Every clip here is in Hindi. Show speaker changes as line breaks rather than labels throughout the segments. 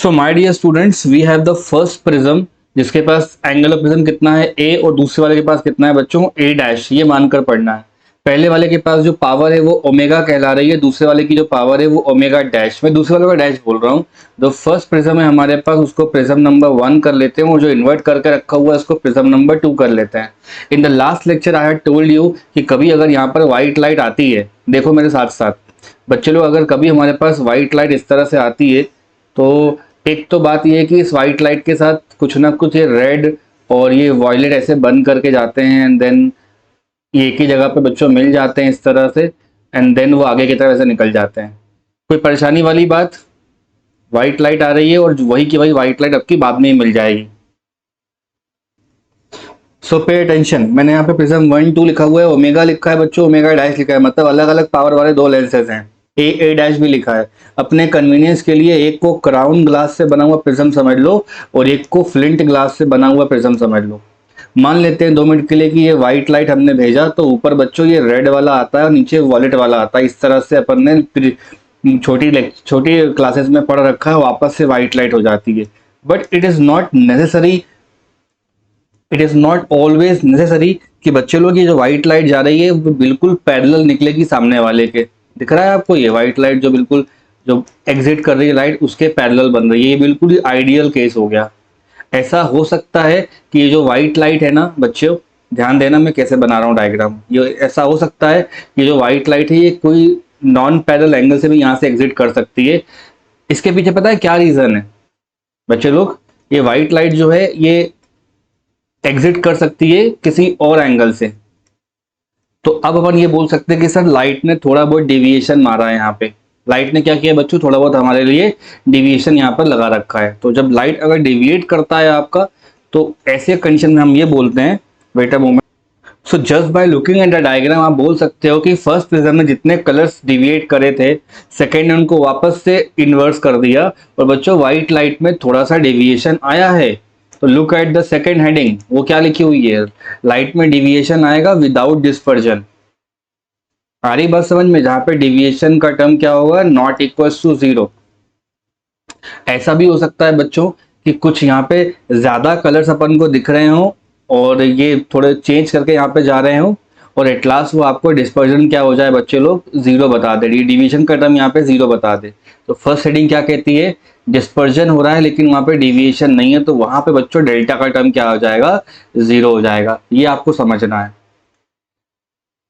So my dear students, we have the first prism जिसके पास एंगल ऑफ प्रिज्म कितना है ए, और दूसरे वाले के पास कितना है बच्चों ए डैश। ये मानकर पढ़ना है। पहले वाले के पास जो पावर है वो ओमेगा कहला रही है, दूसरे वाले की जो पावर है वो ओमेगा डैश। मैं दूसरे वाले का डैश बोल रहा हूँ। जो फर्स्ट प्रिज्म है हमारे पास उसको प्रिज्म नंबर 1 कर लेते हैं, और जो इन्वर्ट करके रखा हुआ है उसको प्रिज्म नंबर 2 कर लेते हैं। In the last lecture I had told you कि कभी अगर यहाँ पर व्हाइट लाइट आती है, देखो मेरे साथ साथ बच्चे लोग, अगर कभी हमारे पास व्हाइट लाइट इस तरह से आती है तो एक तो बात ये है कि इस वाइट लाइट के साथ कुछ ना कुछ ये रेड और ये वॉयलेट ऐसे बंद करके जाते हैं, एंड देन ये एक ही जगह पे बच्चों मिल जाते हैं इस तरह से, एंड देन वो आगे की तरफ ऐसे निकल जाते हैं। कोई परेशानी वाली बात? वाइट लाइट आ रही है और वही की वही वाइट लाइट आपकी बाद में ही मिल जाएगी। सो पे अटेंशन, मैंने यहाँ पे प्रिज्म 1 2 लिखा हुआ है, ओमेगा लिखा है बच्चों, ओमेगा डैश लिखा है, मतलब अलग अलग पावर वाले दो लेंसेज हैं। ए डैश भी लिखा है। अपने कन्वीनियंस के लिए एक को क्राउन ग्लास से बना हुआ प्रिज्म समझ लो और एक को फ्लिंट ग्लास से बना हुआ प्रिज्म समझ लो। मान लेते हैं 2 मिनट के लिए कि ये व्हाइट लाइट हमने भेजा, तो ऊपर बच्चों ये रेड वाला आता है और नीचे वॉलेट वाला आता है। इस तरह से अपन ने छोटी क्लासेस में पढ़ रखा है, वापस से व्हाइट लाइट हो जाती है। But it is not always necessary कि बच्चे लोग ये जो व्हाइट लाइट जा रही है वो बिल्कुल पैरेलल निकलेगी सामने वाले के। दिख रहा है आपको ये व्हाइट लाइट जो बिल्कुल जो एग्जिट कर रही है लाइट उसके पैरेलल बन रही है। ये बिल्कुल ही आइडियल केस हो गया। ऐसा हो सकता है कि ये जो व्हाइट लाइट है ना बच्चों, ध्यान देना मैं कैसे बना रहा हूँ डायग्राम। ये ऐसा हो सकता है कि जो व्हाइट लाइट है ये कोई नॉन पैरेलल एंगल से भी यहाँ से एग्जिट कर सकती है। इसके पीछे पता है क्या रीजन है बच्चे लोग? ये व्हाइट लाइट जो है ये एग्जिट कर सकती है किसी और एंगल से। तो अब अपन ये बोल सकते हैं कि सर लाइट ने थोड़ा बहुत डेविएशन मारा है। यहाँ पे लाइट ने क्या किया बच्चों, थोड़ा बहुत हमारे लिए डेविएशन यहाँ पर लगा रखा है। तो जब लाइट अगर डेविएट करता है आपका, तो ऐसे कंडीशन में हम ये बोलते हैं, wait a moment. So just by looking at the diagram आप बोल सकते हो कि फर्स्ट प्रिज्म में जितने कलर्स डिविएट करे थे, सेकेंड ने उनको वापस से इन्वर्स कर दिया, और बच्चों व्हाइट लाइट में थोड़ा सा डेविएशन आया है। तो look at the second heading, वो क्या लिखी हुई है? लाइट में डिविएशन आएगा विदाउट डिस्पर्जन। आ रही बात समझ में? जहां पे डिविएशन का टर्म क्या होगा, नॉट इक्वल्स टू 0। ऐसा भी हो सकता है बच्चों कि कुछ यहाँ पे ज्यादा कलर्स अपन को दिख रहे हो और ये थोड़े चेंज करके यहाँ पे जा रहे हो, और एट लास्ट वो आपको डिस्पर्जन क्या हो जाए बच्चे लोग, 0 बता दे। डिविएशन का टर्म यहाँ पे 0 बता दे। तो फर्स्ट हेडिंग क्या कहती है? डिस्पर्जन हो रहा है लेकिन वहां पे डिविएशन नहीं है, तो वहां पे बच्चों डेल्टा का टर्म क्या हो जाएगा, 0 हो जाएगा। ये आपको समझना है।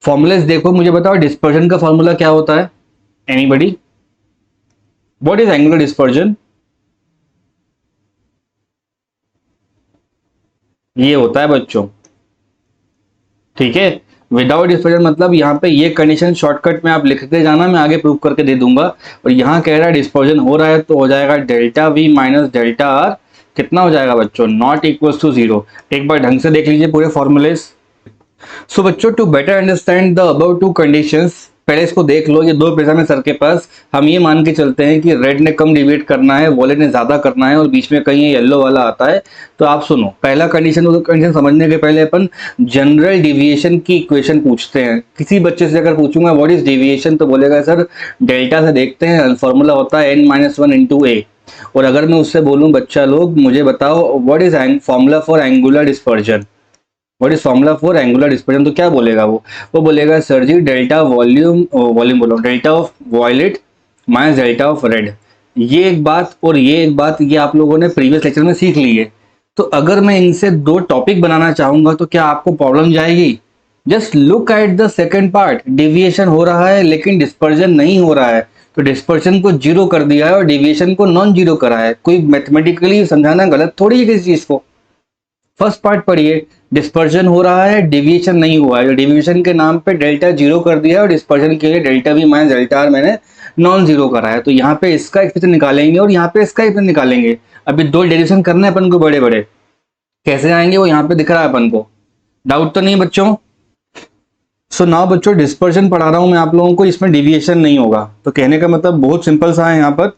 फॉर्मूलेस देखो, मुझे बताओ डिस्पर्जन का फॉर्मूला क्या होता है? Anybody? What is angular dispersion? ये होता है बच्चों, ठीक है। विदाउट डिस्पर्जन मतलब यहाँ पे ये कंडीशन शॉर्टकट में आप लिखते जाना, मैं आगे प्रूव करके दे दूंगा। और यहाँ कह रहा है डिस्पर्जन हो रहा है, तो हो जाएगा delta v minus delta r. कितना हो जाएगा बच्चों? Not equals to 0। एक बार ढंग से देख लीजिए पूरे फॉर्मूलेस। सो बच्चों, to better understand the above two conditions, पहले इसको देख लो। ये दो प्रिज्म है सर के पास, हम ये मान के चलते हैं कि रेड ने कम डिविएट करना है, वॉलेट ने ज्यादा करना है, और बीच में कहीं येलो वाला आता है। तो आप सुनो, पहला कंडीशन समझने के पहले अपन जनरल डिविएशन की इक्वेशन पूछते हैं। किसी बच्चे से अगर पूछूंगा व्हाट इज डिविएशन, तो बोलेगा सर डेल्टा से देखते हैं, फॉर्मूला होता है n-1 इंटू ए। और अगर मैं उससे बोलूं बच्चा लोग मुझे बताओ what is formula for angular dispersion, what is formula for angular dispersion, तो क्या बोलेगा वो बोलेगा सर जी डेल्टा वॉल्यूम बोलो, delta of violet minus delta of red. ये एक बात और ये एक बात, ये आप लोगों ने प्रीवियस लेक्चर में सीख ली है। तो अगर मैं इनसे दो टॉपिक बनाना चाहूंगा तो क्या आपको प्रॉब्लम जाएगी? Just look at the second part. Deviation हो रहा है लेकिन डिस्पर्जन नहीं हो रहा है, तो डिस्पर्जन को 0 कर दिया है और डिविएशन को नॉन 0 करा है। कोई मैथमेटिकली समझाना गलत थोड़ी है किसी चीज को। फर्स्ट पार्ट पढ़िए, डिस्पर्जन हो रहा है, डिविएशन नहीं हुआ है। डिविएशन के नाम पे डेल्टा 0 कर दिया और डिस्पर्जन के लिए delta v minus delta are मैंने नॉन 0 करा है। तो यहाँ पे इसका एक्सप्रेशन निकालेंगे और यहाँ पे इसका एक्सप्रेशन निकालेंगे। अभी दो डेरिवेशन करने अपन को बड़े बड़े, कैसे आएंगे वो यहाँ पे दिख रहा है अपन को। डाउट तो नहीं बच्चों? सो नाउ बच्चों डिस्पर्जन पढ़ा रहा हूं मैं आप लोगों को, इसमें डिविएशन नहीं होगा। तो कहने का मतलब बहुत सिंपल सा है यहाँ पर,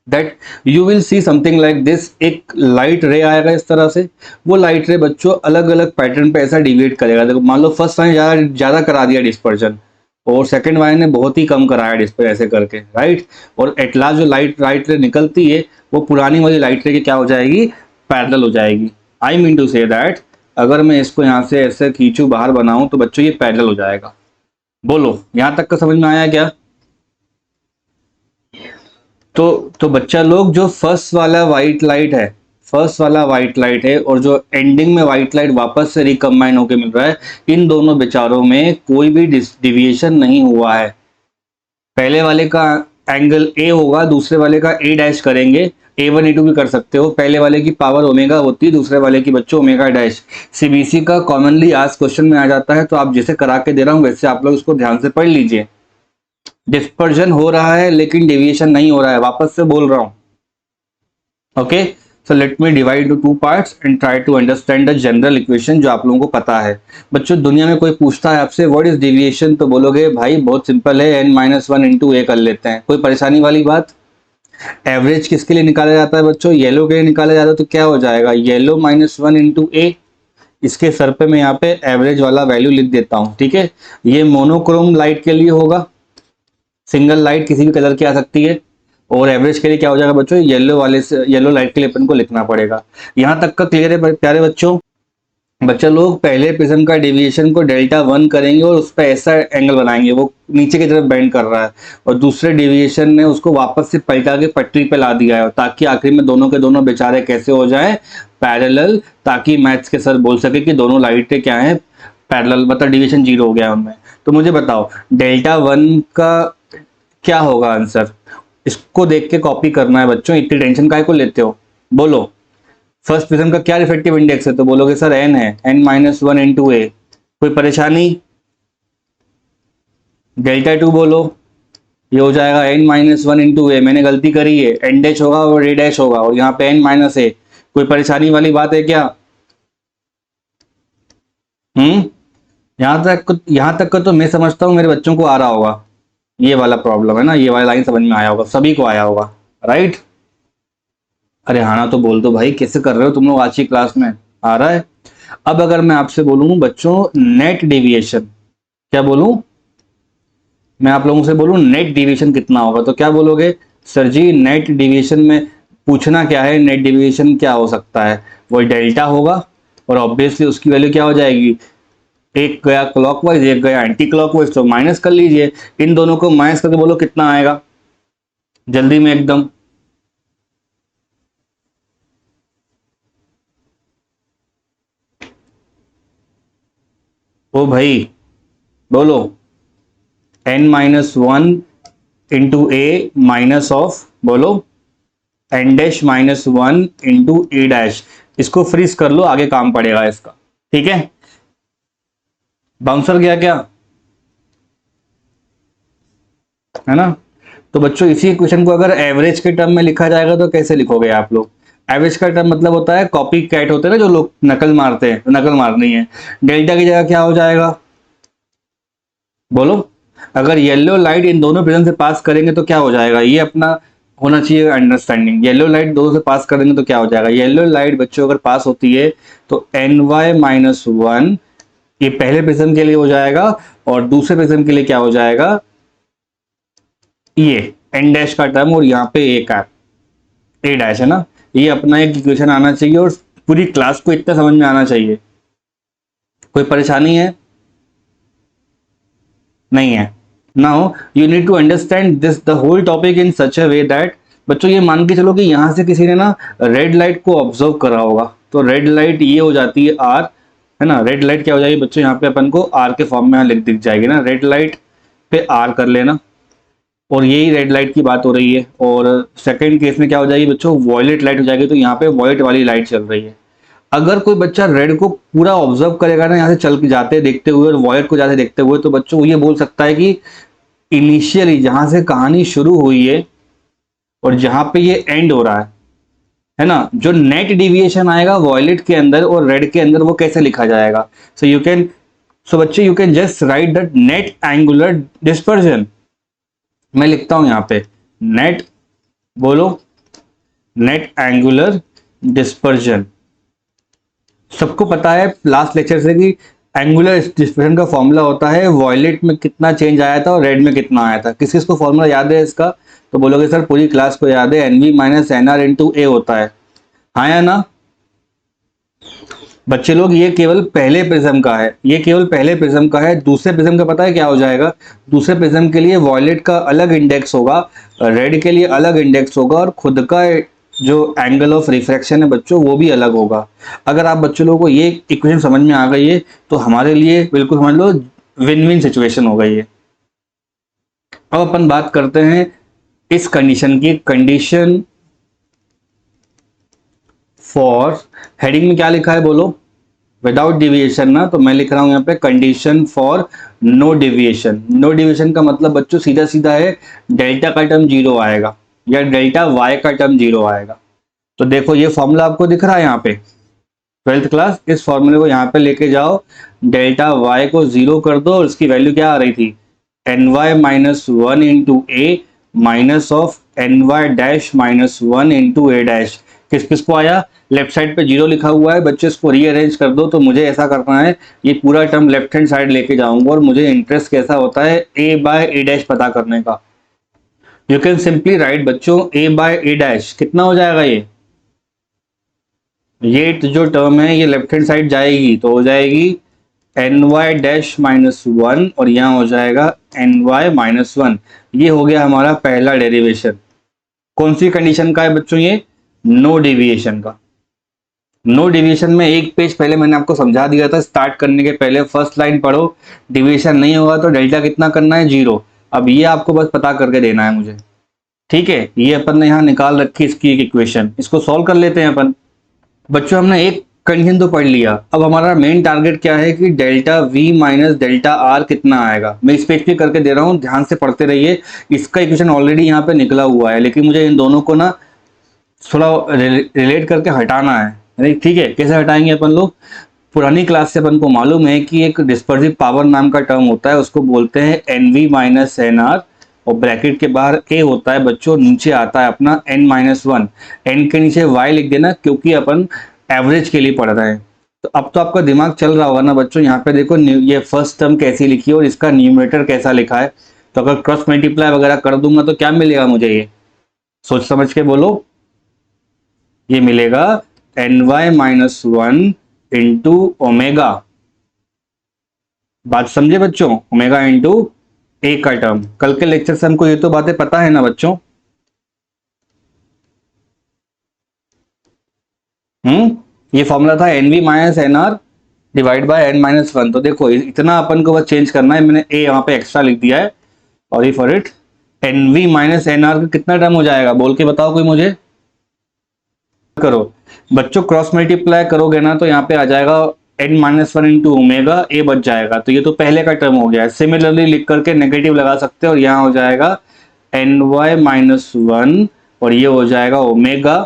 that you will see something like this. एक लाइट रे आएगा इस तरह से, वो लाइट रे बच्चों अलग अलग पैटर्न पे ऐसा डिविएट करेगा। देखो मान लो फर्स्ट टाइम ज्यादा करा दिया डिस्पर्जन, और सेकंड वाले ने बहुत ही कम कराया डिस्प्ले ऐसे करके, राइट। और एट लास्ट जो लाइट रे निकलती है वो पुरानी वाली लाइट रे की क्या हो जाएगी, पैरेलल हो जाएगी। I mean to say that अगर मैं इसको यहाँ से ऐसे खींचू बाहर बनाऊं तो बच्चों ये पैरेलल हो जाएगा। बोलो यहाँ तक का समझ में आया क्या? तो बच्चा लोग जो फर्स्ट वाला व्हाइट लाइट है और जो एंडिंग में व्हाइट लाइट वापस से रिकम्बाइन होके मिल रहा है, इन दोनों विचारों में कोई भी डिविएशन नहीं हुआ है। पहले वाले का एंगल ए होगा, दूसरे वाले का ए डैश करेंगे, A1 A2 भी कर सकते हो। पहले वाले की पावर ओमेगा होती है, दूसरे वाले की बच्चों ओमेगा डैश। सीबीसी का कॉमनली आज क्वेश्चन में आ जाता है, तो आप जिसे करा के दे रहा हूं वैसे आप लोग उसको ध्यान से पढ़ लीजिए। डिस्पर्जन हो रहा है लेकिन डेविएशन नहीं हो रहा है, वापस से बोल रहा हूं। Okay, so let me divide to two parts and try to understand the general equation जो आप लोगों को पता है। बच्चों दुनिया में कोई पूछता है आपसे व्हाट इज डेविएशन, तो बोलोगे भाई बहुत सिंपल है, n-1 इंटू ए कर लेते हैं। कोई परेशानी वाली बात? एवरेज किसके लिए निकाला जाता है बच्चों? येलो के लिए निकाला जाता है, तो क्या हो जाएगा, येलो -1 इंटू ए। इसके सर पे मैं यहाँ पे एवरेज वाला वैल्यू लिख देता हूँ, ठीक है। ये मोनोक्रोम लाइट के लिए होगा, सिंगल लाइट किसी भी कलर की आ सकती है। और एवरेज के लिए क्या हो जाएगा बच्चों, येलो वाले से येलो लाइट के लिए अपन को लिखना पड़ेगा। यहाँ तक का क्लियर है प्यारे बच्चों? बच्चे लोग पहले प्रिज्म का डेविएशन को Δ1 करेंगे और उस पर ऐसा एंगल बनाएंगे वो नीचे की तरफ बेंड कर रहा है, और दूसरे डेविएशन ने उसको वापस से पलटा के पटरी पे ला दिया है, ताकि आखिर में दोनों के दोनों बेचारे कैसे हो जाए, पैरेलल, ताकि मैथ्स के सर बोल सके कि दोनों लाइटें क्या है, पैरेलल, मतलब डिविएशन 0 हो गया उनमें। तो मुझे बताओ Δ1 का क्या होगा आंसर? इसको देख के कॉपी करना है बच्चों, इतनी टेंशन काहे को लेते हो? बोलो फर्स्ट प्रिज्म का क्या रिफ्रैक्टिव इंडेक्स है, तो बोलोगे सर n है, n-1 इंटू ए। कोई परेशानी? Δ2 बोलो, ये हो जाएगा n-1 इंटू ए। मैंने गलती करी है, n डैश होगा और a डैश होगा और यहाँ पे n-a। कोई परेशानी वाली बात है क्या? यहाँ तक का तो मैं समझता हूँ मेरे बच्चों को आ रहा होगा। ये वाला प्रॉब्लम है ना, ये वाला लाइन समझ में आया होगा, सभी को आया होगा, राइट। अरे हाँ ना तो बोल दो भाई, कैसे कर रहे हो तुम लोग आज की क्लास में, आ रहा है? अब अगर मैं आपसे बोलूं बच्चों नेट डेविएशन, क्या बोलूं मैं आप लोगों से बोलूं नेट डेविएशन कितना होगा, तो क्या बोलोगे? सर जी नेट डेविएशन में पूछना क्या है, नेट डेविएशन क्या हो सकता है, वो डेल्टा होगा, और ऑब्वियसली उसकी वैल्यू क्या हो जाएगी, एक गया क्लॉकवाइज एक गया एंटी क्लॉकवाइज, तो माइनस कर लीजिए। इन दोनों को माइनस करके बोलो कितना आएगा जल्दी में एकदम। ओ भाई बोलो, n-1 into a minus of, बोलो n-1 इंटू ए डैश। इसको फ्रीज कर लो, आगे काम पड़ेगा इसका, ठीक है। बाउंसर गया क्या, है ना? तो बच्चों इसी क्वेश्चन को अगर एवरेज के टर्म में लिखा जाएगा तो कैसे लिखोगे आप लोग? एवरेज का टर्म मतलब होता है कॉपी कैट होते हैं ना जो लोग नकल मारते हैं, तो नकल मारनी है। डेल्टा की जगह क्या हो जाएगा बोलो? अगर येलो लाइट इन दोनों प्रिज्म से पास करेंगे तो क्या हो जाएगा, ये अपना होना चाहिए अंडरस्टैंडिंग। येलो लाइट दो से पास करेंगे तो क्या हो जाएगा, येलो लाइट बच्चों अगर पास होती है तो ny-1 ये पहले प्रिज्म के लिए हो जाएगा, और दूसरे प्रिज्म के लिए क्या हो जाएगा, ये n डैश का टर्म, और यहाँ पे ए का ए डैश है ना। ये अपना एक इक्वेशन आना चाहिए और पूरी क्लास को इतना समझ में आना चाहिए। कोई परेशानी है? नहीं है। Now you need to understand this the whole topic in such a way that, बच्चों ये मान के चलो कि यहाँ से किसी ने ना रेड लाइट को ऑब्जर्व करा होगा, तो रेड लाइट ये हो जाती है आर, है ना। रेड लाइट क्या हो जाएगी बच्चों, यहाँ पे अपन को आर के फॉर्म में यहाँ लिख दिख जाएगी ना, रेड लाइट पे आर कर लेना, और यही रेड लाइट की बात हो रही है। और सेकंड केस में क्या हो जाएगी बच्चों, वॉयलेट लाइट हो जाएगी, तो यहाँ पे वॉयलेट वाली लाइट चल रही है। अगर कोई बच्चा रेड को पूरा ऑब्जर्व करेगा ना, यहाँ से चल के जाते देखते हुए और वॉयलेट को जाते देखते हुए, तो बच्चों ये बोल सकता है कि इनिशियली जहां से कहानी शुरू हुई है और जहां पे ये एंड हो रहा है ना, जो नेट डिविएशन आएगा वॉयलेट के अंदर और रेड के अंदर, वो कैसे लिखा जाएगा? सो बच्चे you can just right that net angular dispersion. मैं लिखता हूं यहां पे नेट, बोलो नेट एंगुलर डिस्पर्जन। सबको पता है लास्ट लेक्चर से कि एंगुलर डिस्पर्शन का फॉर्मूला होता है वॉयलेट में कितना चेंज आया था और रेड में कितना आया था। किस किस को फॉर्मूला याद है इसका? तो बोलोगे सर पूरी क्लास को याद है, एनवी माइनस एनआर इंटू ए होता है, हाँ या ना बच्चे लोग? ये केवल पहले प्रिज्म का है, ये केवल पहले प्रिज्म का है। दूसरे प्रिज्म का पता है क्या हो जाएगा? दूसरे प्रिज्म के लिए वॉयलेट का अलग इंडेक्स होगा, रेड के लिए अलग इंडेक्स होगा, और खुद का जो एंगल ऑफ रिफ्रैक्शन है बच्चों वो भी अलग होगा। अगर आप बच्चों लोगों को ये इक्वेशन समझ में आ गई है तो हमारे लिए बिल्कुल समझ लो विन विन सिचुएशन हो गई है। अब अपन बात करते हैं इस कंडीशन की, कंडीशन फॉर, हेडिंग में क्या लिखा है बोलो? विदाउट डिविएशन ना, तो मैं लिख रहा हूं यहाँ पे condition for no deviation. No deviation का मतलब बच्चों सीधा सीधा है डेल्टा का टर्म जीरो आएगा या डेल्टा वाई का टर्म जीरो आएगा। तो देखो ये फॉर्मूला आपको दिख रहा है यहाँ पे, 12th क्लास, इस फॉर्मूले को यहाँ पे लेके जाओ, डेल्टा वाई को जीरो कर दो और इसकी वैल्यू क्या आ रही थी? N Y minus one into a minus of n y dash minus one into a dash. किस किस को आया? लेफ्ट साइड पे जीरो लिखा हुआ है बच्चे, इसको रीअरेंज कर दो। तो मुझे ऐसा करना है, ये पूरा टर्म लेफ्ट हैंड साइड लेके जाऊंगा और मुझे इंटरेस्ट कैसा होता है ए बाय ए डैश पता करने का। यू कैन सिंपली राइट बच्चों ए बाय ए डैश कितना हो जाएगा? ये जो टर्म है ये लेफ्ट हैंड साइड जाएगी तो हो जाएगी n y dash minus one और यहाँ हो जाएगा एन वाई माइनस वन। ये हो गया हमारा पहला डेरिवेशन। कौन सी कंडीशन का है बच्चों ये? नो डेविएशन का। नो डेविएशन में एक पेज पहले मैंने आपको समझा दिया था स्टार्ट करने के पहले, फर्स्ट लाइन पढ़ो, डेविएशन नहीं होगा तो डेल्टा कितना करना है? जीरो। अब ये आपको बस पता करके देना है मुझे, ठीक है? ये अपन ने यहाँ निकाल रखी इसकी एक इक्वेशन, इसको सॉल्व कर लेते हैं अपन। बच्चों हमने एक कंडीशन तो पढ़ लिया, अब हमारा मेन टारगेट क्या है कि delta v minus delta r कितना आएगा। मैं इस पेज पे करके दे रहा हूँ, ध्यान से पढ़ते रहिए। इसका इक्वेशन ऑलरेडी यहाँ पे निकला हुआ है, लेकिन मुझे इन दोनों को ना थोड़ा रिलेट करके हटाना है, ठीक है? कैसे हटाएंगे अपन लोग? पुरानी क्लास से अपन को मालूम है कि एक डिस्पर्सिव पावर नाम का टर्म होता है, उसको बोलते हैं n v minus n r, और ब्रैकेट के बाहर ए होता है बच्चों, नीचे आता है अपना एन माइनस वन। एन के नीचे वाई लिख देना क्योंकि अपन एवरेज के लिए पढ़ रहे हैं। तो अब तो आपका दिमाग चल रहा होगा ना बच्चों, यहाँ पे देखो ये फर्स्ट टर्म कैसी लिखी है और इसका न्यूमरेटर कैसा लिखा है। तो अगर क्रॉस मल्टीप्लाई वगैरह कर दूंगा तो क्या मिलेगा मुझे? ये सोच समझ के बोलो। ये मिलेगा n Y minus one into omega, बात समझे बच्चों? ओमेगा इंटू ए का टर्म। कल के लेक्चर से हमको ये तो बातें पता है ना बच्चों? ये फॉर्मूला था n v minus n r divide by n minus one. तो देखो इतना अपन को बस चेंज करना है, मैंने ए यहाँ पे एक्स्ट्रा लिख दिया है। और ये for it n v minus n r का कितना टर्म हो जाएगा? बोल के बताओ कोई मुझे। करो बच्चों, क्रॉस मल्टीप्लाई करोगे ना तो यहाँ पे आ जाएगा n minus one into omega, a बच जाएगा। तो ये तो पहले का टर्म हो गया है। सिमिलरली लिख करके नेगेटिव लगा सकते हो और यहाँ हो जाएगा एन वाई माइनस वन और ये हो जाएगा ओमेगा,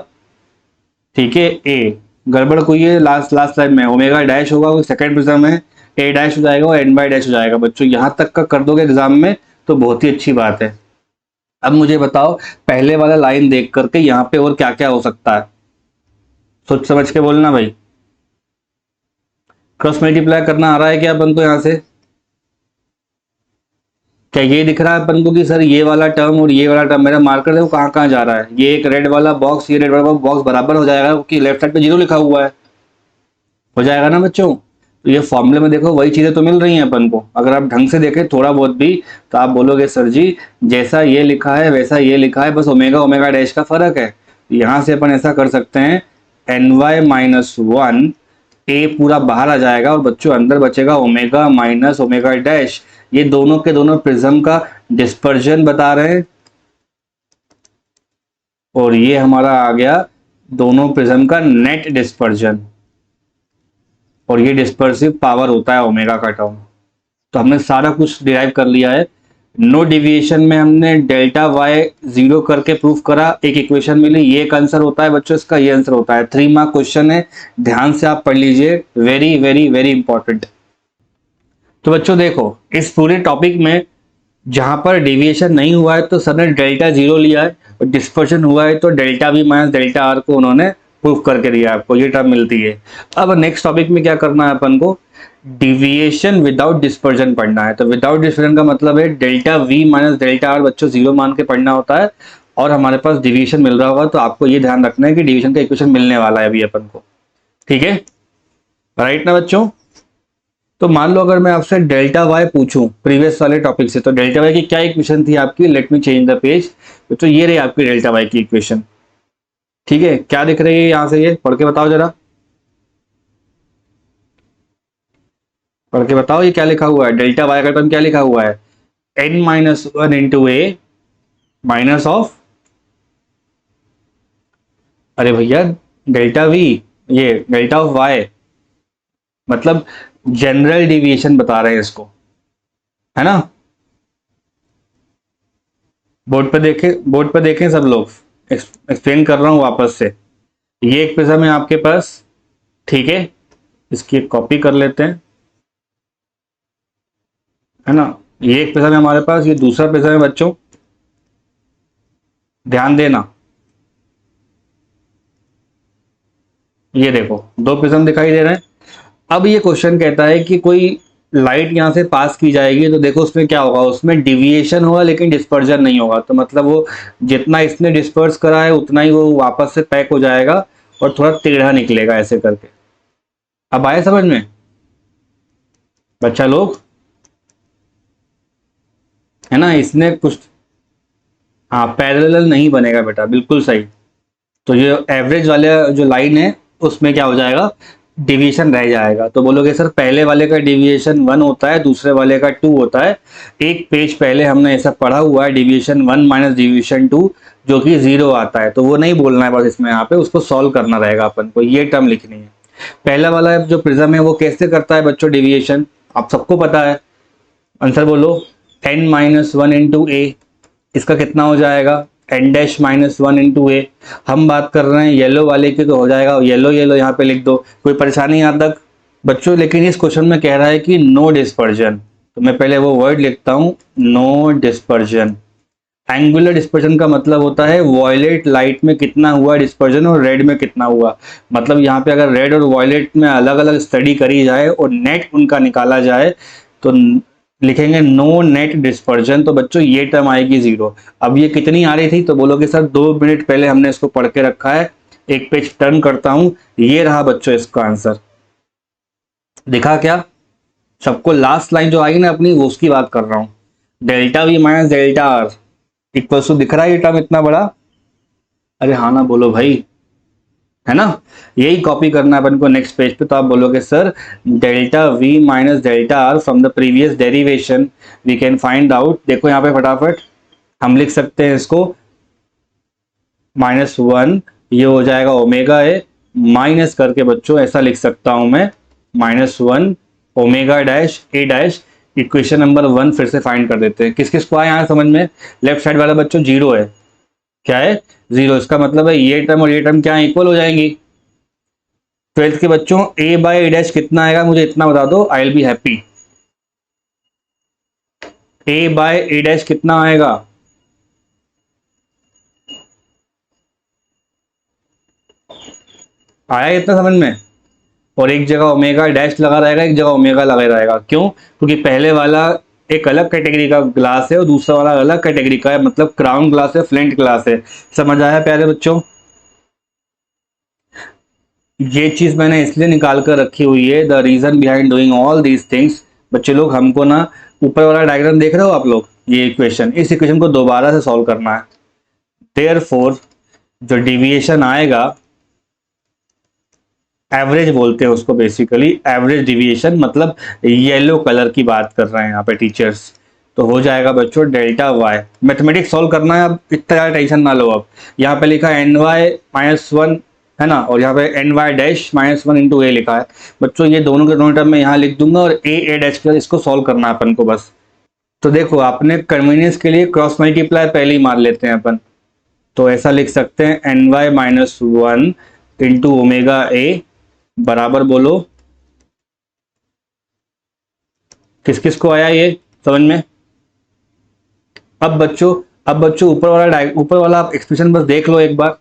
ठीक है? ए गड़बड़ कोई है लास्ट लाइन में, ओमेगा डैश होगा, सेकंड प्रिज्म में ए डैश हो जाएगा और एन बाई डैश हो जाएगा। बच्चों यहाँ तक का कर दोगे एग्जाम में तो बहुत ही अच्छी बात है। अब मुझे बताओ पहले वाला लाइन देख करके यहाँ पे और क्या क्या हो सकता है, सोच समझ के बोलना भाई। क्रॉस मल्टीप्लाई करना आ रहा है क्या अपन को? यहाँ से क्या ये दिख रहा है अपन को कि सर ये वाला टर्म और ये वाला टर्म, मेरा मार्कर देखो कहाँ कहाँ जा रहा है। ये एक रेड वाला बॉक्स, ये रेड वाला बॉक्स बराबर हो जाएगा क्योंकि लेफ्ट साइड पे जीरो लिखा हुआ है, हो जाएगा ना बच्चों? तो ये फॉर्मूले में देखो वही चीजें तो मिल रही हैं अपन को। अगर आप ढंग से देखें थोड़ा बहुत भी तो आप बोलोगे सर जी जैसा ये लिखा है वैसा ये लिखा है, बस ओमेगा ओमेगा डैश का फर्क है। यहाँ से अपन ऐसा कर सकते हैं एन वाई माइनस वन, ए पूरा बाहर आ जाएगा और बच्चों अंदर बचेगा ओमेगा माइनस ओमेगा डैश। ये दोनों के दोनों प्रिज्म का डिस्पर्जन बता रहे हैं और ये हमारा आ गया दोनों प्रिज्म का नेट डिस्पर्जन, और ये डिस्पर्सिव पावर होता है ओमेगा का टर्म। तो हमने सारा कुछ डिराइव कर लिया है। नो डिविएशन में हमने डेल्टा वाई जीरो करके प्रूफ करा, एक इक्वेशन मिली, ये एक आंसर होता है बच्चों, इसका ये आंसर होता है। 3 मार्क क्वेश्चन है, ध्यान से आप पढ़ लीजिए, वेरी वेरी वेरी इंपॉर्टेंट। तो बच्चों देखो इस पूरे टॉपिक में जहां पर डेविएशन नहीं हुआ है तो सर ने डेल्टा जीरो लिया है, और डिस्पर्शन हुआ है तो delta v minus delta are को उन्होंने प्रूफ करके दिया, आपको ये टर्म मिलती है। अब नेक्स्ट टॉपिक में क्या करना है अपन को, डिविएशन विदाउट डिस्पर्जन पढ़ना है। तो विदाउट डिस्पर्जन का मतलब है delta v minus delta are बच्चों जीरो मान के पढ़ना होता है, और हमारे पास डिविएशन मिल रहा होगा, तो आपको ये ध्यान रखना है कि डिविएशन का इक्वेशन मिलने वाला है अभी अपन को। ठीक है, राइट ना बच्चों। तो मान लो अगर मैं आपसे डेल्टा वाई पूछूं प्रीवियस वाले टॉपिक से, तो डेल्टा वाई की क्या इक्वेशन थी आपकी, let me change the page. तो ये रही आपकी डेल्टा वाई की इक्वेशन। ठीक है, क्या दिख रही है यहां से, ये पढ़ के बताओ जरा, पढ़ के बताओ ये क्या लिखा हुआ है, डेल्टा वाई का टर्म क्या लिखा हुआ है, n minus one into a minus of, अरे भैया डेल्टा वी, ये डेल्टा ऑफ वाई, मतलब जनरल डिविएशन बता रहे हैं इसको, है ना। बोर्ड पे देखें सब लोग, एक्सप्लेन कर रहा हूं वापस से। ये एक प्रिज्म है आपके पास, ठीक है, इसकी एक कॉपी कर लेते हैं, है ना। ये एक प्रिज्म है हमारे पास, ये दूसरा प्रिज्म है बच्चों, ध्यान देना। ये देखो दो प्रिज्म दिखाई दे रहे हैं। अब ये क्वेश्चन कहता है कि कोई लाइट यहां से पास की जाएगी, तो देखो उसमें क्या होगा, उसमें डिविएशन होगा लेकिन डिस्पर्जन नहीं होगा। तो मतलब वो जितना इसने डिस्पर्स करा है उतना ही वो वापस से पैक हो जाएगा और थोड़ा टेढ़ा निकलेगा ऐसे करके। अब आए समझ में बच्चा लोग, है ना, इसने कुछ, हाँ पैरेलल नहीं बनेगा बेटा, बिल्कुल सही। तो ये एवरेज वाले जो लाइन है उसमें क्या हो जाएगा, डिवीएशन रह जाएगा। तो बोलोगे सर पहले वाले का डिवीएशन वन होता है, दूसरे वाले का टू होता है। एक पेज पहले हमने ऐसा पढ़ा हुआ है, deviation one minus deviation two, जो कि जीरो आता है। तो वो नहीं बोलना है बस इसमें, यहाँ पे उसको सॉल्व करना रहेगा अपन को, ये टर्म लिखनी है। पहला वाला जो प्रिज्म है वो कैसे करता है बच्चों डिवीएशन, आप सबको पता है, आंसर बोलो, n minus one into a, इसका कितना हो जाएगा, n dash minus one into a. हम बात कर रहे हैं येलो वाले की, तो हो जाएगा येलो येलो, यहाँ पे लिख दो, कोई परेशानी यहाँ तक बच्चों। लेकिन इस क्वेश्चन में कह रहा है कि नो डिस्पर्जन, तो मैं पहले वो वर्ड लिखता हूँ, नो डिस्पर्जन। एंगुलर डिस्पर्जन का मतलब होता है वॉयलेट लाइट में कितना हुआ डिस्पर्जन और रेड में कितना हुआ। मतलब यहाँ पे अगर रेड और वॉयलेट में अलग अलग स्टडी करी जाए और नेट उनका निकाला जाए, तो लिखेंगे नो नेट डिस्पर्जन। तो बच्चों ये टर्म आएगी जीरो। अब ये कितनी आ रही थी, तो बोलोगे सर 2 मिनट पहले हमने इसको पढ़ के रखा है, एक पेज टर्न करता हूं, ये रहा बच्चों इसका आंसर। दिखा क्या सबको, लास्ट लाइन जो आई ना अपनी, वो उसकी बात कर रहा हूं, delta v minus delta r equal to, दिख रहा है ये टर्म इतना बड़ा, अरे हाँ ना बोलो भाई, है ना। यही कॉपी करना है अपन को नेक्स्ट पेज पे। तो आप बोलोगे sir delta v minus delta r from the previous derivation we can find out, देखो यहाँ पे फटाफट हम लिख सकते हैं इसको, माइनस वन, ये हो जाएगा ओमेगा ए, माइनस करके बच्चों ऐसा लिख सकता हूं मैं, माइनस वन ओमेगा डैश ए डैश। इक्वेशन नंबर वन फिर से फाइंड कर देते हैं, किस किस को आया यहाँ समझ में, लेफ्ट साइड वाला बच्चों जीरो है, क्या है जीरो, इसका मतलब है ये टर्म और ये टर्म क्या इक्वल हो जाएंगी। ट्वेल्थ के बच्चों ए बाय ए डैश कितना आएगा मुझे इतना बता दो, I will be happy. A by a dash कितना आएगा, आया इतना समझ में। और एक जगह ओमेगा डैश लगा रहेगा, एक जगह ओमेगा लगा रहेगा, क्यों, क्योंकि पहले वाला एक अलग कैटेगरी का ग्लास है और दूसरा वाला अलग कैटेगरी का है, मतलब क्राउन ग्लास है, फ्लेंट ग्लास है। समझ आया प्यारे बच्चों। ये चीज मैंने इसलिए निकाल कर रखी हुई है, the reason behind doing all these things. बच्चे लोग हमको ना, ऊपर वाला डायग्राम देख रहे हो आप लोग, ये इक्वेशन, इस इक्वेशन को दोबारा से सॉल्व करना है। देयरफॉर जो डिविएशन आएगा, एवरेज बोलते हैं उसको बेसिकली, एवरेज डिविएशन, मतलब येलो कलर की बात कर रहे हैं यहाँ पे टीचर्स। तो हो जाएगा बच्चों डेल्टा वाई, मैथमेटिक्स सॉल्व करना है, अब इतना ज़्यादा टेंशन ना लो। अब यहाँ पे लिखा है एन वाई माइनस वन, है ना, और यहाँ पे n y dash minus one into a लिखा है। बच्चों ये दोनों के दोनों टर्म में यहाँ लिख दूंगा, और ए डैश के इसको सॉल्व करना है अपन को बस। तो देखो आपने कन्वीनियंस के लिए क्रॉस मल्टीप्लाई पहले ही मार लेते हैं अपन, तो ऐसा लिख सकते हैं N Y minus one into omega A बराबर, बोलो किस किस को आया ये समझ में। अब बच्चों ऊपर वाला आप एक्सप्रेशन बस देख लो एक बार,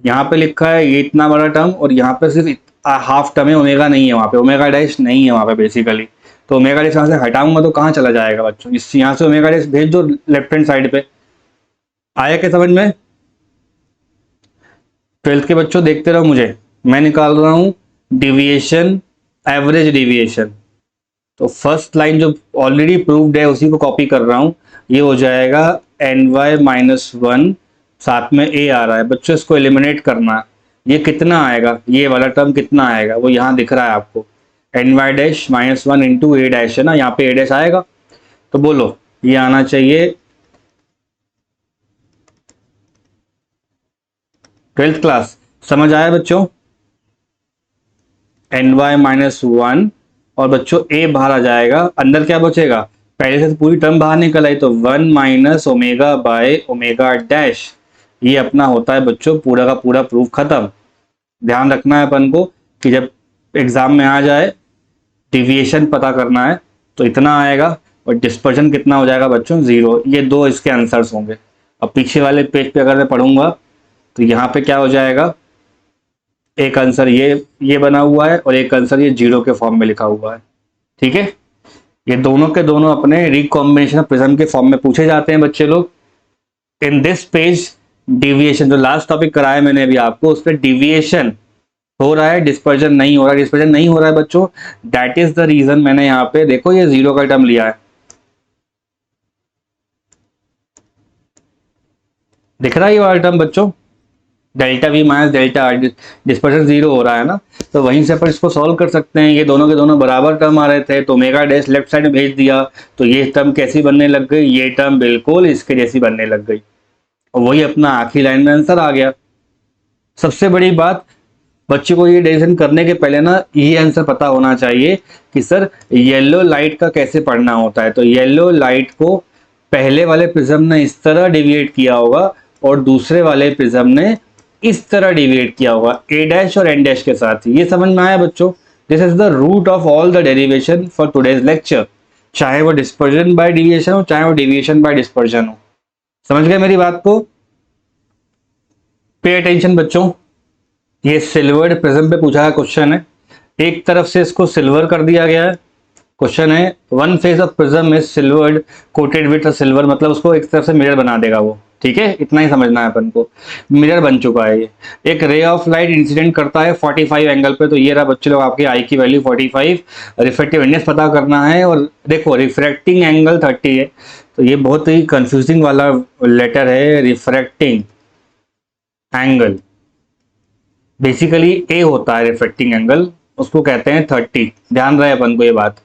यहाँ पे लिखा है ये इतना बड़ा टर्म, और यहाँ पे सिर्फ हाफ टर्म है, ओमेगा नहीं है वहाँ पे, ओमेगा डैश नहीं है वहाँ पे बेसिकली। तो ओमेगा डैश यहाँ से हटाऊंगा तो कहाँ चला जाएगा बच्चों, इस यहाँ से ओमेगा डैश भेज दो लेफ्ट हैंड साइड पे। आया क्या समझ में? ट्वेल्थ के बच्चों देखते रहो मुझे, मैं निकाल रहा हूँ डिविएशन, एवरेज डिविएशन। तो फर्स्ट लाइन जो ऑलरेडी प्रूव्ड है उसी को कॉपी कर रहा हूँ। ये हो जाएगा ny-1, साथ में a आ रहा है बच्चों, इसको एलिमिनेट करना है। ये कितना आएगा, ये वाला टर्म कितना आएगा वो यहाँ दिख रहा है आपको, ny-1 इंटू a डैश है ना, यहाँ पे a डैश आएगा। तो बोलो ये आना चाहिए। ट्वेल्थ क्लास समझ आया बच्चों? ny-1 और बच्चों a बाहर आ जाएगा, अंदर क्या बचेगा, पहले से तो पूरी टर्म बाहर निकल आई, तो 1 minus omega by omega dash. ये अपना होता है बच्चों पूरा का पूरा प्रूफ खत्म। ध्यान रखना है अपन को कि जब एग्जाम में आ जाए डिविएशन पता करना है तो इतना आएगा, और डिस्पर्जन कितना हो जाएगा बच्चों, 0। ये दो इसके आंसर्स होंगे। अब पीछे वाले पेज पे अगर मैं पढ़ूंगा तो यहाँ पे क्या हो जाएगा, एक आंसर ये बना हुआ है और एक आंसर ये 0 के फॉर्म में लिखा हुआ है। ठीक है, ये दोनों के दोनों अपने रिकॉम्बिनेशन ऑफ प्रिज्म के फॉर्म में पूछे जाते हैं बच्चे लोग। इन दिस पेज डिविएशन, जो लास्ट टॉपिक कराया मैंने अभी आपको, उस पर डिविएशन हो रहा है, डिस्पर्जन नहीं हो रहा है। डिस्पर्जन नहीं हो रहा है बच्चों, दैट इज द रीजन मैंने यहाँ पे देखो ये 0 का टर्म लिया है। दिख रहा है ये वाला टर्म बच्चों, delta v minus delta are, dispersion 0 हो रहा है ना, तो वहीं से अपन इसको सॉल्व कर सकते हैं। ये दोनों के दोनों बराबर टर्म आ रहे थे, तो ओमेगा डैश लेफ्ट साइड में भेज दिया, तो ये टर्म कैसी बनने लग गई, ये टर्म बिल्कुल इसके जैसी बनने लग गई, और वही अपना आखिरी लाइन में आंसर आ गया। सबसे बड़ी बात, बच्चों को ये डिवीजन करने के पहले ना ये आंसर पता होना चाहिए कि सर येलो लाइट का कैसे पढ़ना होता है। तो येलो लाइट को पहले वाले प्रिज्म ने इस तरह डिविएट किया होगा और दूसरे वाले प्रिज्म ने इस तरह डिविएट किया होगा, a डैश और n डैश के साथ। ये समझ में आया बच्चों? This is the root of all the derivation for today's lecture, चाहे वो डिस्पर्जन बाय डिविएशन हो, चाहे वो डिविएशन बाय डिस्पर्जन हो। समझ गए मेरी बात को? पे अटेंशन बच्चों, ये सिल्वर्ड प्रिज्म पे पूछा है क्वेश्चन है, एक तरफ से इसको सिल्वर कर दिया गया है। क्वेश्चन है one face of prism is silvered coated with silver, मतलब उसको एक तरफ से मिरर बना देगा वो। ठीक है, इतना ही समझना है अपन को, मिरर बन चुका है ये। एक रे ऑफ लाइट इंसिडेंट करता है 45 एंगल पे, तो ये रहा बच्चे लोग आपके आई की वैल्यू 45। रिफ्रैक्टिव इंडेक्स पता करना है, और देखो रिफ्रैक्टिंग एंगल 30 है, तो ये बहुत ही कंफ्यूजिंग वाला लेटर है। रिफ्रैक्टिंग एंगल बेसिकली ए होता है, रिफ्रैक्टिंग एंगल उसको कहते हैं 30। ध्यान रहे अपन को ये बात।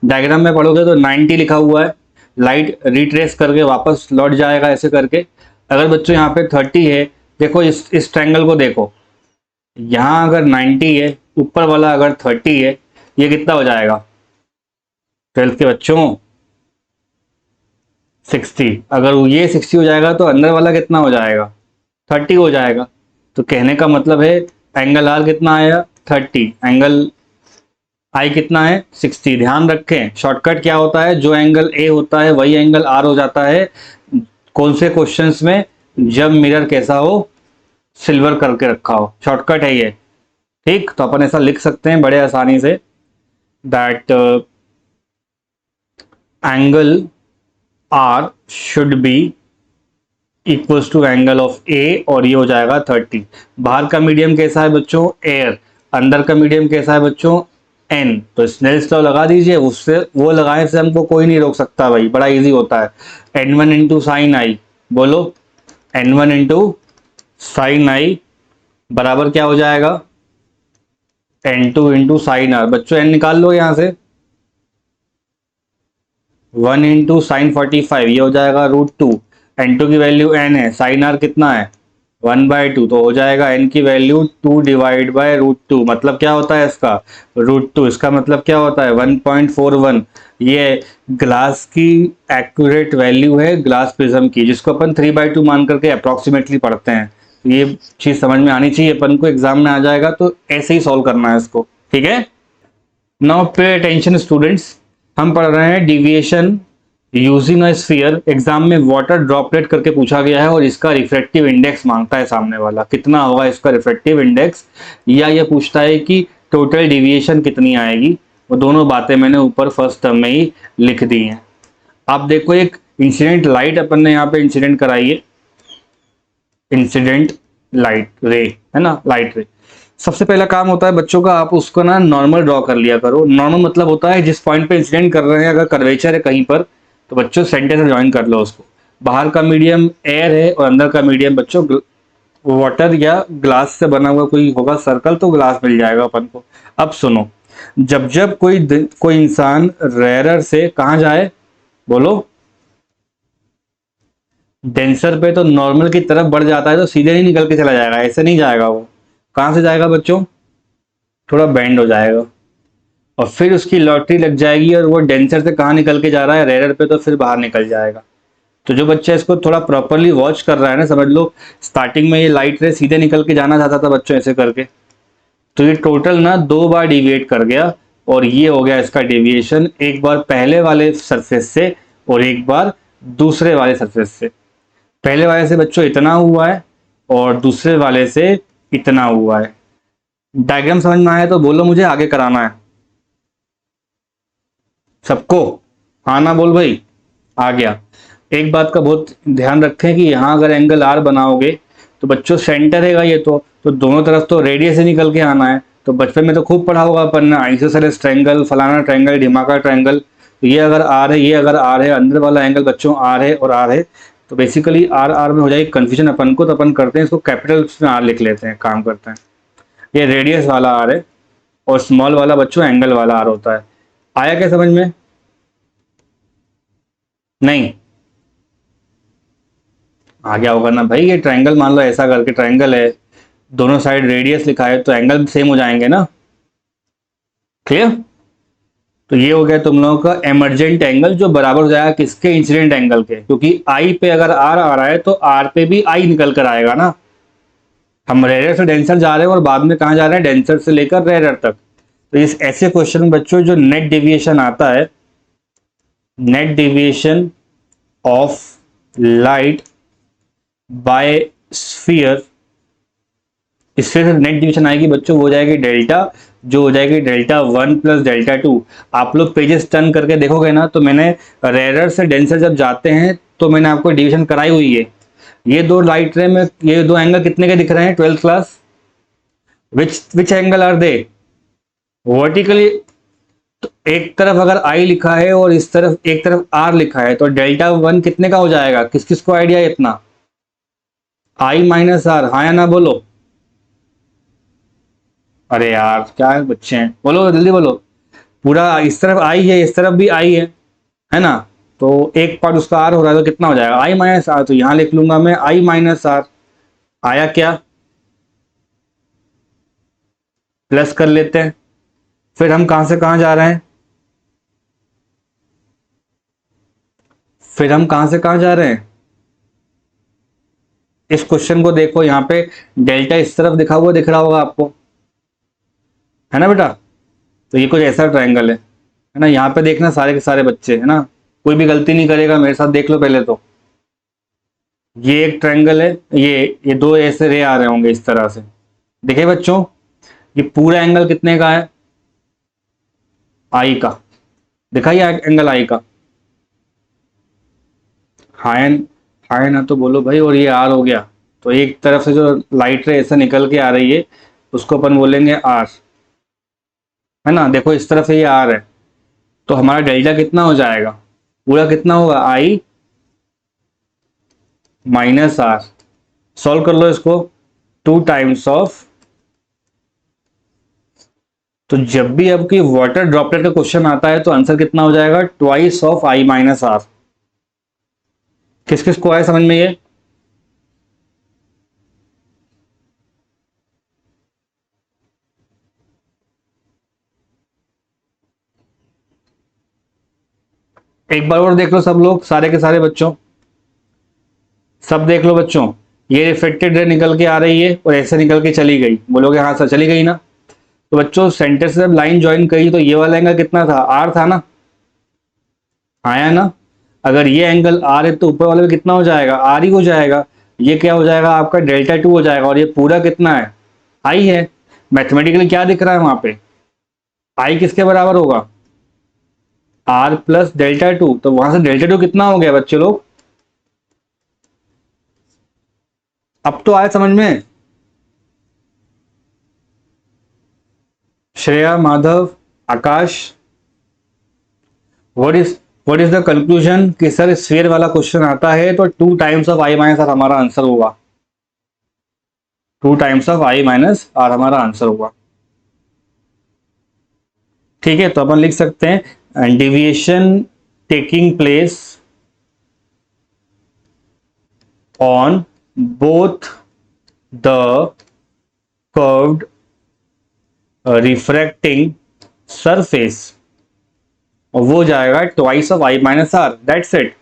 डायग्राम में पढ़ोगे तो 90 लिखा हुआ है, लाइट रिट्रेस करके वापस लौट जाएगा ऐसे करके। अगर बच्चों यहाँ पे 30 है, देखो इस ट्रायंगल को देखो, यहाँ अगर 90 है, ऊपर वाला अगर 30 है, ये कितना हो जाएगा ट्वेल्थ के बच्चों, 60। अगर ये 60 हो जाएगा तो अंदर वाला कितना हो जाएगा, 30 हो जाएगा। तो कहने का मतलब है एंगल आर कितना आया, 30, एंगल आई कितना है, 60। ध्यान रखें शॉर्टकट क्या होता है, जो एंगल ए होता है वही एंगल आर हो जाता है। कौन से क्वेश्चंस में, जब मिरर कैसा हो, सिल्वर करके रखा हो, शॉर्टकट है ये। ठीक, तो अपन ऐसा लिख सकते हैं बड़े आसानी से, that angle r should be equals to angle of a, और ये हो जाएगा 30। बाहर का मीडियम कैसा है बच्चों, एयर। अंदर का मीडियम कैसा है बच्चों, एन। तो स्नेल्स लॉ लगा दीजिए, उससे वो लगाने से हमको कोई नहीं रोक सकता भाई, बड़ा इजी होता है। n1 इंटू साइन आई, बोलो n1 इंटू साइन आई बराबर क्या हो जाएगा, n2 इंटू साइन आर। बच्चों n निकाल लो यहाँ से, 1 इंटू साइन 45, ये हो जाएगा √2। n2 की वैल्यू n है, साइन आर कितना है 1/2, तो हो जाएगा n की वैल्यू 2 डिवाइड बाय √2। मतलब क्या होता है इसका, √2। इसका मतलब क्या होता है 1.41। ये ग्लास की एक्यूरेट वैल्यू है ग्लास प्रिज्म की, जिसको अपन 3/2 मान करके अप्रॉक्सीमेटली पढ़ते हैं। तो ये चीज समझ में आनी चाहिए अपन को, एग्जाम में आ जाएगा तो ऐसे ही सॉल्व करना है इसको। ठीक है, नाउ पे अटेंशन स्टूडेंट्स, हम पढ़ रहे हैं deviation using a sphere, exam में वाटर ड्रॉपलेट करके पूछा गया है और इसका रिफ्रैक्टिव इंडेक्स मांगता है सामने वाला, कितना होगा इसका रिफ्रैक्टिव इंडेक्स, या ये पूछता है कि टोटल डिविएशन कितनी आएगी। वो दोनों बातें मैंने ऊपर फर्स्ट टर्म में ही लिख दी हैं। आप देखो एक इंसिडेंट लाइट अपन ने यहाँ पे इंसिडेंट कराई है, इंसिडेंट लाइट रे, है ना, लाइट रे। सबसे पहला काम होता है बच्चों का, आप उसको ना नॉर्मल ड्रॉ कर लिया करो। नॉर्मल मतलब होता है जिस पॉइंट पे इंसिडेंट कर रहे हैं अगर कर्वेचर है कहीं पर, तो बच्चों सेंटर से ज्वाइन कर लो उसको। बाहर का मीडियम एयर है और अंदर का मीडियम बच्चों वाटर या ग्लास से बना हुआ कोई होगा सर्कल, तो ग्लास मिल जाएगा अपन को। अब सुनो, जब जब कोई इंसान रेयरर से कहाँ जाए, बोलो, डेंसर पे, तो नॉर्मल की तरफ बढ़ जाता है तो सीधे नहीं निकल के चला जाएगा, ऐसे नहीं जाएगा। वो कहाँ से जाएगा बच्चों, थोड़ा बेंड हो जाएगा और फिर उसकी लॉटरी लग जाएगी और वो डेंसर से कहाँ निकल के जा रहा है, रेयरर पे, तो फिर बाहर निकल जाएगा। तो जो बच्चा इसको थोड़ा प्रॉपरली वॉच कर रहा है ना, समझ लो स्टार्टिंग में ये लाइट रे सीधे निकल के जाना चाहता था बच्चों ऐसे करके, तो ये टोटल ना 2 बार डिविएट कर गया और ये हो गया इसका डेविएशन, एक बार पहले वाले सरफेस से और एक बार दूसरे वाले सरफेस से। पहले वाले से बच्चों इतना हुआ है और दूसरे वाले से इतना हुआ है। डायग्राम समझ में आया तो बोलो मुझे आगे कराना है सबको, हाँ ना बोल भाई, आ गया। एक बात का बहुत ध्यान रखें कि यहाँ अगर एंगल आर बनाओगे तो बच्चों सेंटर हैगा ये, तो दोनों तरफ तो रेडियस से निकल के आना है। तो बचपन में तो खूब पढ़ा होगा अपन ने, आइसोसेलेस ट्रायंगल, फलाना ट्रायंगल, ढिमाका ट्रायंगल। तो ये अगर आर है, ये अगर आर है, अंदर वाला एंगल बच्चों आर है और आर है, तो बेसिकली आर आर में हो जाएगी कन्फ्यूजन अपन को, तो अपन करते हैं इसको कैपिटल में आर लिख लेते हैं, काम करते हैं। ये रेडियस वाला आर है और स्मॉल वाला बच्चों एंगल वाला आर होता है। आया क्या समझ में, नहीं आ गया होगा ना भाई। ये ट्रायंगल मान लो ऐसा करके ट्रायंगल है, दोनों साइड रेडियस लिखा है तो एंगल सेम हो जाएंगे ना, क्लियर। तो ये हो गया तुम लोगों का एमर्जेंट एंगल, जो बराबर हो जाएगा किसके, इंसिडेंट एंगल के, क्योंकि आई पे अगर आर आ रहा है तो आर पे भी आई निकल कर आएगा ना। हम रेयर से डेंसर जा रहे हैं और बाद में कहाँ जा रहे हैं, डेंसर से लेकर रेयर तक। तो इस ऐसे क्वेश्चन में बच्चों जो नेट डेविएशन आता है, net deviation of light by sphere, इससे नेट डिवीजन आएगी बच्चों, वो हो जाएगी डेल्टा, जो हो जाएगी डेल्टा 1 प्लस डेल्टा 2। आप लोग पेजेस टर्न करके देखोगे ना, तो मैंने रेयर से डेंसर जब जाते हैं तो मैंने आपको डिवीजन कराई हुई है। ये दो लाइट रे में ये दो एंगल कितने के दिख रहे हैं, 12th class, which angle are they, vertically. तो एक तरफ अगर आई लिखा है और इस तरफ एक तरफ आर लिखा है, तो डेल्टा 1 कितने का हो जाएगा, किस किस को आइडिया है इतना, आई माइनस आर, हाँ या ना बोलो। अरे यार क्या बच्चे हैं, बोलो जल्दी बोलो। पूरा इस तरफ आई है, इस तरफ भी आई है ना, तो एक पार्ट उसका आर हो रहा है, तो कितना हो जाएगा, आई माइनस आर। तो यहां लिख लूंगा मैं आई माइनस आर, आया क्या, प्लस कर लेते हैं। फिर हम कहां से कहां जा रहे हैं, फिर हम कहां से कहां जा रहे हैं, इस क्वेश्चन को देखो, यहाँ पे डेल्टा इस तरफ दिखा हुआ दिख रहा होगा आपको, है ना बेटा। तो ये कुछ ऐसा ट्रायंगल है ना, यहाँ पे देखना सारे के सारे बच्चे, है ना, कोई भी गलती नहीं करेगा, मेरे साथ देख लो पहले तो। ये एक ट्रायंगल है, ये दो ऐसे रे आ रहे होंगे इस तरह से, देखिए बच्चों, ये पूरा एंगल कितने का है, आई का, दिखाइए एंगल आई का, हाई, हाई ना तो बोलो भाई, और ये आर हो गया। तो एक तरफ से जो लाइट रे ऐसे निकल के आ रही है उसको अपन बोलेंगे आर, है ना, देखो इस तरफ से ये आर है, तो हमारा डेल्टा कितना हो जाएगा, पूरा कितना होगा, आई माइनस आर। सॉल्व कर लो इसको, 2 टाइम्स ऑफ, तो जब भी आपकी वाटर ड्रॉपलेट का क्वेश्चन आता है तो आंसर कितना हो जाएगा, twice of I minus R. किस किस को आया समझ में ये, एक बार और देख लो सब लोग, सारे के सारे बच्चों, सब देख लो बच्चों। ये रिफ्लेक्टेड रे निकल के आ रही है और ऐसे निकल के चली गई, बोलोगे हाँ सर चली गई ना। तो बच्चों सेंटर से जब लाइन ज्वाइन करी तो ये वाला एंगल कितना था, आर था ना, आया ना। अगर ये एंगल आर है तो ऊपर वाले में कितना हो जाएगा, आर ही हो जाएगा। ये क्या हो जाएगा आपका डेल्टा टू हो जाएगा, और ये पूरा कितना है, आई है। मैथमेटिकली क्या दिख रहा है वहां पे, आई किसके बराबर होगा, आर प्लस डेल्टा टू। तो वहां से डेल्टा टू कितना हो गया बच्चे लोग, अब तो आए समझ में। Shreya, Madhav, Akash, what is what is the conclusion कि सर स्फीयर वाला क्वेश्चन आता है तो 2 times of I minus r हमारा आंसर होगा, 2 times of I minus r हमारा आंसर होगा। ठीक है, तो अपन लिख सकते हैं deviation taking place on both the curved refracting surface, और वो जाएगा twice of I minus r, that's it.